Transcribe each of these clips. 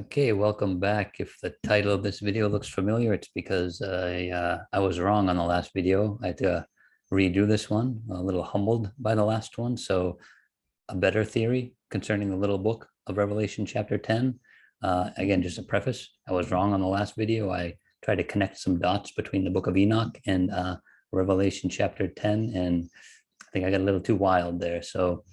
Okay, welcome back. If the title of this video looks familiar, it's because I was wrong on the last video. I had to redo this one, a little humbled by the last one. So a better theory concerning the little book of Revelation chapter 10. Again, just a preface, I was wrong on the last video. I tried to connect some dots between the book of Enoch and Revelation chapter 10, and I think I got a little too wild there. So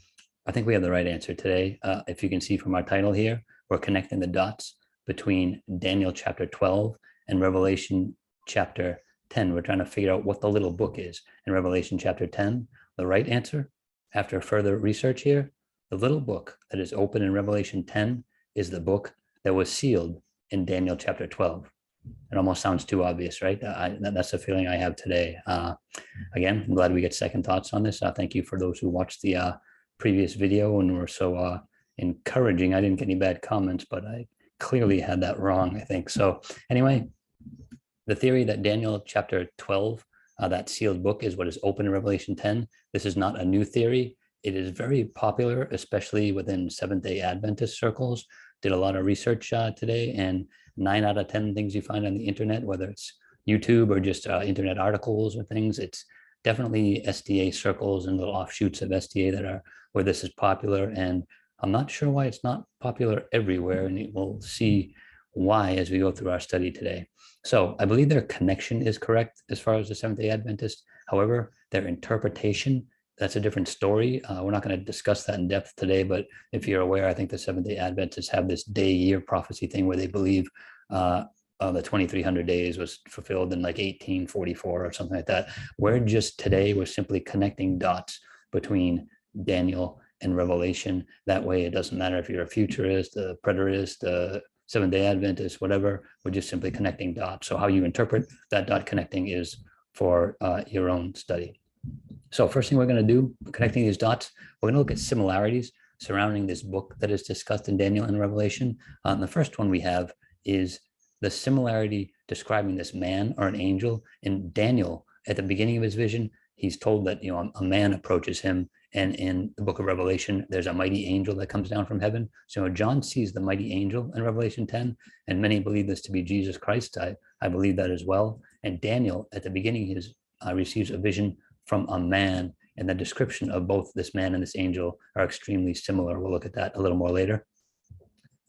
I think we have the right answer today. If you can see from our title here, we're connecting the dots between Daniel chapter 12 and Revelation chapter 10. We're trying to figure out what the little book is in Revelation chapter 10. The right answer, after further research here, the little book that is open in Revelation 10 is the book that was sealed in Daniel chapter 12. It almost sounds too obvious, right? That's the feeling I have today. Again, I'm glad we get second thoughts on this. Thank you for those who watched the previous video and were so encouraging. I didn't get any bad comments, but I clearly had that wrong, I think. So anyway, the theory that Daniel chapter 12, that sealed book, is what is open in Revelation 10. This is not a new theory. It is very popular, especially within Seventh-day Adventist circles. Did a lot of research today, and 9 out of 10 things you find on the internet, whether it's YouTube or just internet articles or things, it's definitely SDA circles and little offshoots of SDA that are where this is popular. And I'm not sure why it's not popular everywhere, and we'll see why as we go through our study today. So I believe their connection is correct as far as the Seventh-day Adventist. However, their interpretation, that's a different story. We're not going to discuss that in depth today, but if you're aware, I think the Seventh-day Adventists have this day-year prophecy thing where they believe the 2300 days was fulfilled in like 1844 or something like that. We're just today, we're simply connecting dots between Daniel and Revelation. That way, it doesn't matter if you're a futurist, a preterist, a Seventh-day Adventist, whatever. We're just simply connecting dots. So how you interpret that dot connecting is for your own study. So first thing we're going to do, connecting these dots, we're going to look at similarities surrounding this book that is discussed in Daniel and Revelation. The first one we have is the similarity describing this man or an angel. In Daniel, at the beginning of his vision, he's told that a man approaches him, and in the book of Revelation, there's a mighty angel that comes down from heaven. So John sees the mighty angel in Revelation 10, and many believe this to be Jesus Christ. I believe that as well. And Daniel, at the beginning, receives a vision from a man, and the description of both this man and this angel are extremely similar. We'll look at that a little more later.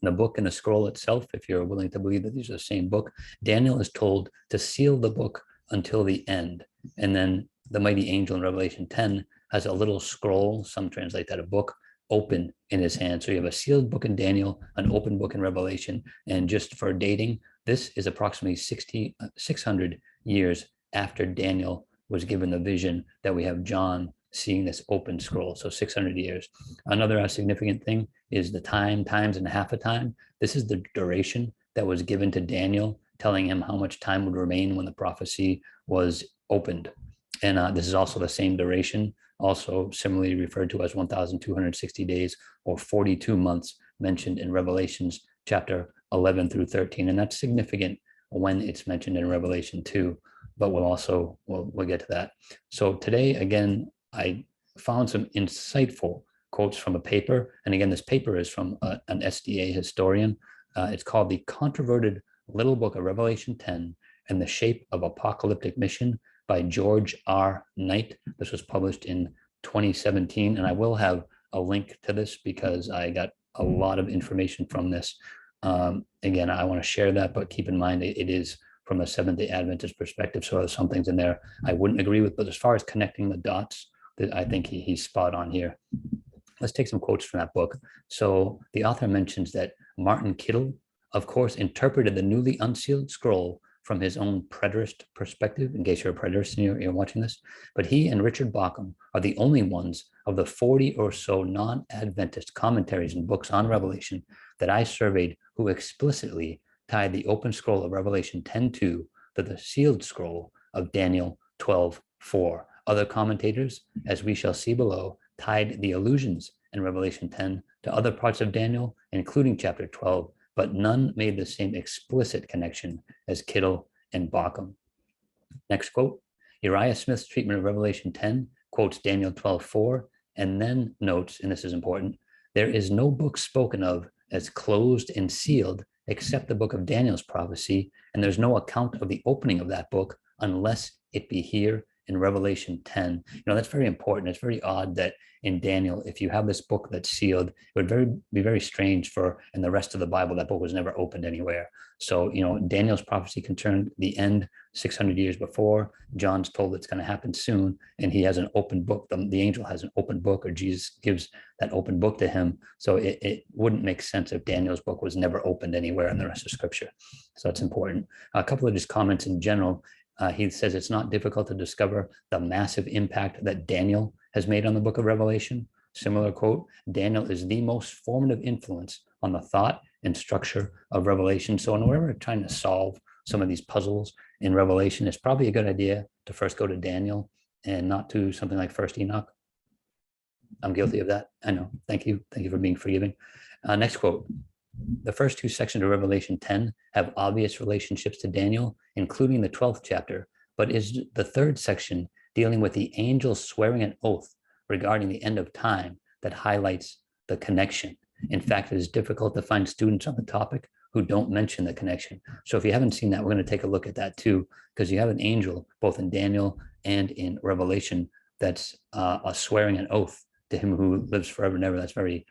In the book and the scroll itself, if you're willing to believe that these are the same book, Daniel is told to seal the book until the end. And then the mighty angel in Revelation 10 has a little scroll, some translate that a book, open in his hand. So you have a sealed book in Daniel, an open book in Revelation. And just for dating, this is approximately 600 years after Daniel was given the vision that we have John seeing this open scroll. So 600 years. Another significant thing is the times and half a time. This is the duration that was given to Daniel, telling him how much time would remain when the prophecy was opened. And this is also the same duration, also similarly referred to as 1,260 days or 42 months mentioned in Revelations chapter 11 through 13. And that's significant when it's mentioned in Revelation 2, but we'll get to that. So today, again, I found some insightful quotes from a paper. And again, this paper is from an SDA historian. It's called The Controverted Little Book of Revelation 10 and the Shape of Apocalyptic Mission by George R. Knight. This was published in 2017. And I will have a link to this because I got a lot of information from this. Again, I want to share that, but keep in mind it is from a Seventh-day Adventist perspective. So there's some things in there I wouldn't agree with, but as far as connecting the dots, I think he's spot on here. Let's take some quotes from that book. So the author mentions that Martin Kittle, of course, interpreted the newly unsealed scroll from his own preterist perspective, in case you're a preterist and you're watching this, but he and Richard Bauckham are the only ones of the 40 or so non-Adventist commentaries and books on Revelation that I surveyed who explicitly tied the open scroll of Revelation 10:2 to the sealed scroll of Daniel 12:4. Other commentators, as we shall see below, tied the allusions in Revelation 10 to other parts of Daniel, including chapter 12, but none made the same explicit connection as Kittle and Bauckham. Next quote, Uriah Smith's treatment of Revelation 10 quotes Daniel 12:4 and then notes, and this is important, there is no book spoken of as closed and sealed except the book of Daniel's prophecy, and there's no account of the opening of that book unless it be here in Revelation 10. That's very important. It's very odd that in Daniel, if you have this book that's sealed, it would be very strange for in the rest of the Bible, that book was never opened anywhere. So, Daniel's prophecy concerned the end 600 years before. John's told it's going to happen soon, and he has an open book. The angel has an open book, or Jesus gives that open book to him. So it wouldn't make sense if Daniel's book was never opened anywhere in the rest of Scripture. So that's important. A couple of just comments in general. He says it's not difficult to discover the massive impact that Daniel has made on the book of Revelation. Similar quote, Daniel is the most formative influence on the thought and structure of Revelation. So when we're trying to solve some of these puzzles in Revelation, it's probably a good idea to first go to Daniel and not to something like First Enoch. I'm guilty of that. I know. Thank you. Thank you for being forgiving. Next quote. The first two sections of Revelation 10 have obvious relationships to Daniel, including the 12th chapter, but is the third section dealing with the angel swearing an oath regarding the end of time that highlights the connection. In fact, it is difficult to find students on the topic who don't mention the connection. So if you haven't seen that, we're going to take a look at that too, because you have an angel both in Daniel and in Revelation that's swearing an oath to him who lives forever and ever. That's very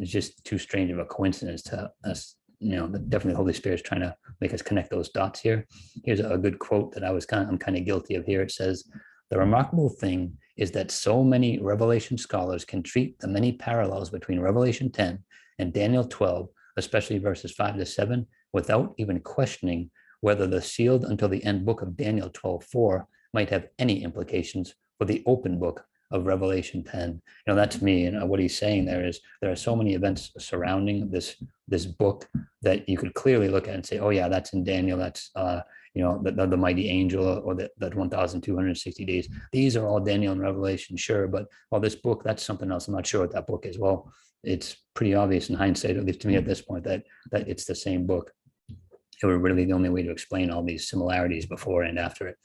just too strange of a coincidence to us. Definitely the Holy Spirit is trying to make us connect those dots here. Here's a good quote that I'm kind of guilty of here. It says, "The remarkable thing is that so many Revelation scholars can treat the many parallels between Revelation 10 and Daniel 12, especially verses 5 to 7, without even questioning whether the sealed until the end book of Daniel 12:4 might have any implications for the open book of Revelation 10. That's me. And what he's saying there is there are so many events surrounding this book that you could clearly look at and say, oh yeah, that's in Daniel. That's the mighty angel, or that 1,260 days. These are all Daniel and Revelation, sure. But this book, that's something else. I'm not sure what that book is. Well, it's pretty obvious in hindsight, at least to me at this point, that it's the same book. It was really the only way to explain all these similarities before and after it.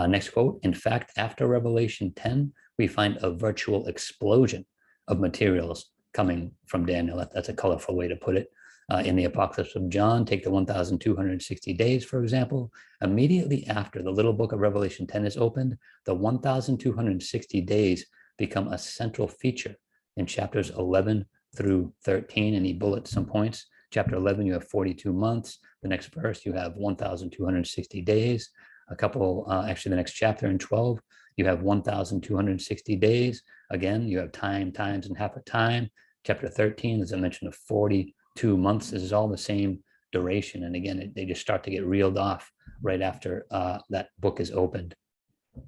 Next quote, in fact, after Revelation 10, we find a virtual explosion of materials coming from Daniel. That's a colorful way to put it. In the Apocalypse of John, take the 1,260 days, for example. Immediately after the little book of Revelation 10 is opened, the 1,260 days become a central feature in chapters 11 through 13, and he bullets some points. Chapter 11, you have 42 months. The next verse, you have 1,260 days. The next chapter in 12, you have 1,260 days. Again, you have time, times, and half a time. Chapter 13, as I mentioned, of 42 months. This is all the same duration. And again, they just start to get reeled off right after that book is opened.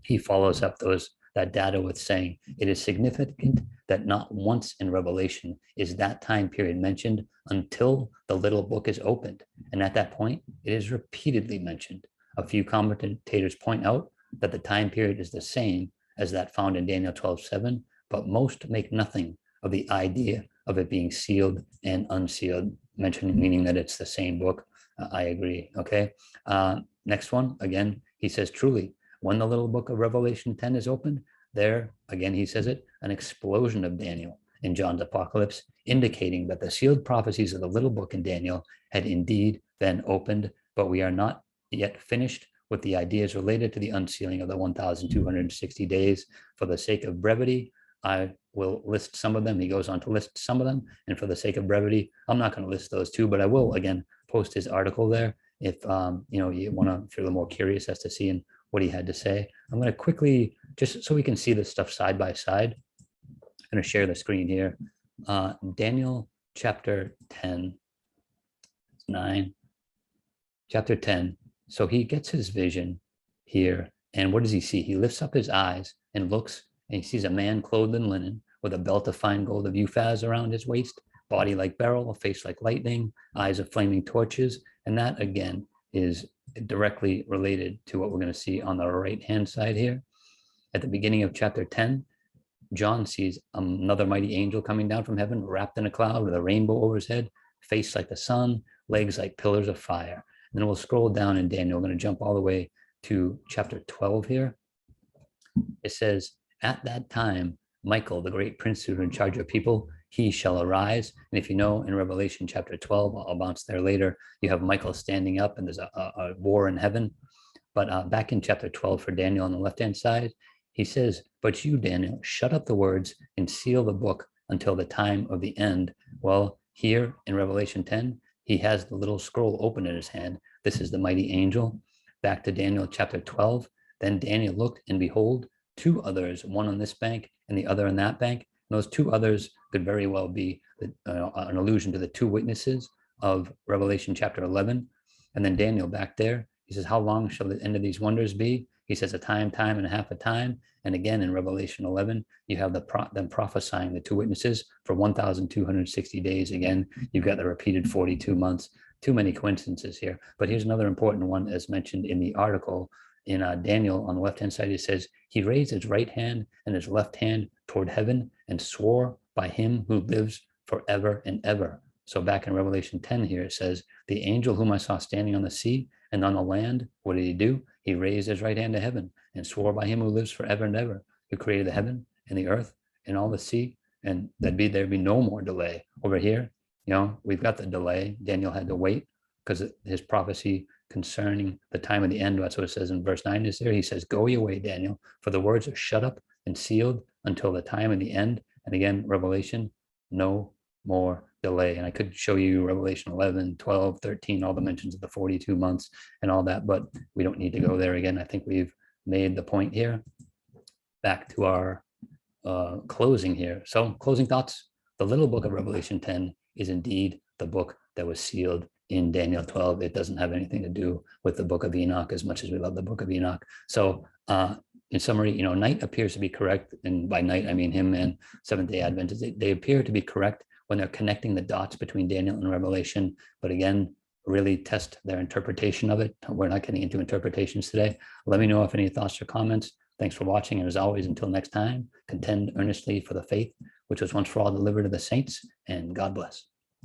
He follows up that data with saying, it is significant that not once in Revelation is that time period mentioned until the little book is opened. And at that point, it is repeatedly mentioned. A few commentators point out that the time period is the same as that found in Daniel 12:7, but most make nothing of the idea of it being sealed and unsealed, meaning that it's the same book. I agree. Okay. Next one, again, he says, truly, when the little book of Revelation 10 is opened, there, again, he says it, an explosion of Daniel in John's Apocalypse, indicating that the sealed prophecies of the little book in Daniel had indeed been opened, but we are not yet finished with the ideas related to the unsealing of the 1,260 days. For the sake of brevity, I will list some of them. He goes on to list some of them. And for the sake of brevity, I'm not going to list those two, but I will, again, post his article there. If you want to, if you're a little more curious as to seeing what he had to say. I'm going to quickly, just so we can see this stuff side by side, I'm going to share the screen here. Daniel chapter 10, 9, chapter 10. So he gets his vision here. And what does he see? He lifts up his eyes and looks, and he sees a man clothed in linen with a belt of fine gold of Uphaz around his waist, body like beryl, a face like lightning, eyes of flaming torches. And that, again, is directly related to what we're going to see on the right-hand side here. At the beginning of chapter 10, John sees another mighty angel coming down from heaven, wrapped in a cloud with a rainbow over his head, face like the sun, legs like pillars of fire. And then we'll scroll down in Daniel. We're going to jump all the way to chapter 12 here. It says, at that time, Michael, the great prince who was in charge of people, he shall arise. And if you know, in Revelation chapter 12, I'll bounce there later, you have Michael standing up and there's a war in heaven. But back in chapter 12 for Daniel on the left-hand side, he says, but you, Daniel, shut up the words and seal the book until the time of the end. Well, here in Revelation 10, he has the little scroll open in his hand. This is the mighty angel. Back to Daniel chapter 12. Then Daniel looked, and behold, two others, one on this bank and the other on that bank. And those two others could very well be an allusion to the two witnesses of Revelation chapter 11. And then Daniel back there, he says, how long shall the end of these wonders be? He says, a time, time, and a half a time. And again, in Revelation 11, you have them prophesying, the two witnesses, for 1,260 days. Again, you've got the repeated 42 months. Too many coincidences here. But here's another important one, as mentioned in the article. In Daniel, on the left-hand side, it says, he raised his right hand and his left hand toward heaven and swore by him who lives forever and ever. So back in Revelation 10 here, it says, the angel whom I saw standing on the sea and on the land, what did he do? He raised his right hand to heaven and swore by him who lives forever and ever, who created the heaven and the earth and all the sea, and there'd be no more delay. Over here, we've got the delay. Daniel had to wait because his prophecy concerning the time of the end, that's what it says in verse 9 is there. He says, go your way, Daniel, for the words are shut up and sealed until the time of the end. And again, Revelation, no more delay. And I could show you Revelation 11, 12, 13, all the mentions of the 42 months and all that, but we don't need to go there again. I think we've made the point here. Back to our closing here. So closing thoughts, the little book of Revelation 10 is indeed the book that was sealed in Daniel 12. It doesn't have anything to do with the book of Enoch, as much as we love the book of Enoch. So in summary, Knight appears to be correct. And by Knight, I mean him and Seventh-day Adventists. They appear to be correct when they're connecting the dots between Daniel and Revelation. But again, really test their interpretation of it. We're not getting into interpretations today. Let me know if any thoughts or comments. Thanks for watching. And as always, until next time, contend earnestly for the faith, which was once for all delivered to the saints, and God bless.